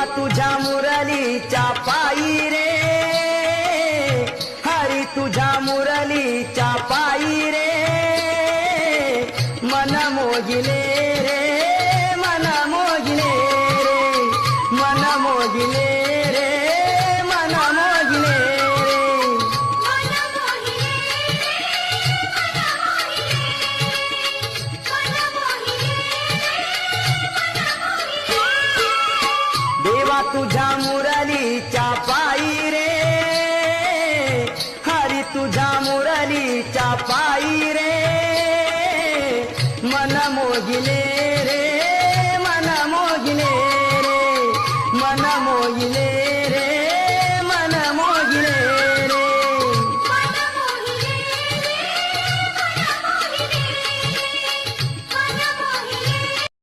तुझ्या मुरलीच्या पायी रे, हरी तुझ्या मुरलीच्या पायी रे, मन मोगिले रे, मन मोगिले रे, मन मोगिले रे, मन मोगिले रे. देवा तुझ्या मुरलीच्या